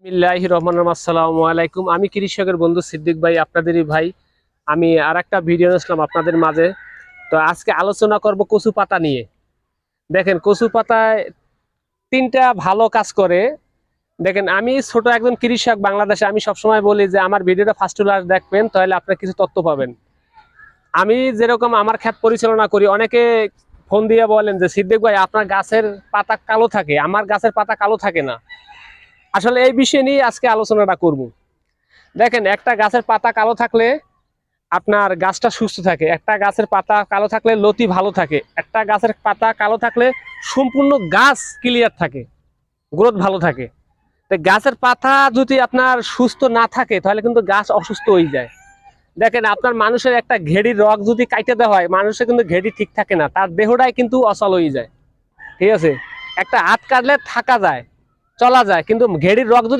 বিসমিল্লাহির রহমানির রহিম। আসসালামু আলাইকুম। আমি কৃষকের বন্ধু সিদ্দিক ভাই, আপনাদেরই ভাই। আমি আরেকটা ভিডিও আসলাম আপনাদের মাঝে। তো আজকে আলোচনা করব কচু পাতা নিয়ে। দেখেন, কচু পাতায় তিনটা ভালো কাজ করে। দেখেন, আমি ছোট একজন কৃষক বাংলাদেশে। আমি সবসময় বলি যে আমার ভিডিওটা ফার্স্ট টু লাস্ট দেখবেন, তাহলে আপনার কিছু তথ্য পাবেন। আমি যেরকম আমার ক্ষেত পরিচালনা করি, অনেকে ফোন দিয়ে বলেন যে সিদ্দিক ভাই, আপনার গাছের পাতা কালো থাকে, আমার গাছের পাতা কালো থাকে না। আসলে এই বিষয় নিয়ে আজকে আলোচনাটা করব। দেখেন, একটা গাছের পাতা কালো থাকলে আপনার গাছটা সুস্থ থাকে, একটা গাছের পাতা কালো থাকলে লতি ভালো থাকে, একটা গাছের পাতা কালো থাকলে সম্পূর্ণ গাছ ক্লিয়ার থাকে, গ্রোথ ভালো থাকে। তো গাছের পাতা যদি আপনার সুস্থ না থাকে তাহলে কিন্তু গাছ অসুস্থ হয়ে যায়। দেখেন, আপনার মানুষের একটা ঘেড়ির রগ যদি কাইটে দেওয়া হয়, মানুষের কিন্তু ঘেড়ি ঠিক থাকে না, তার দেহটাই কিন্তু অচল হয়ে যায়। ঠিক আছে, একটা হাত কাটলে থাকা যায়, চলা যায়, কিন্তু ঘেড়ির রগ যদি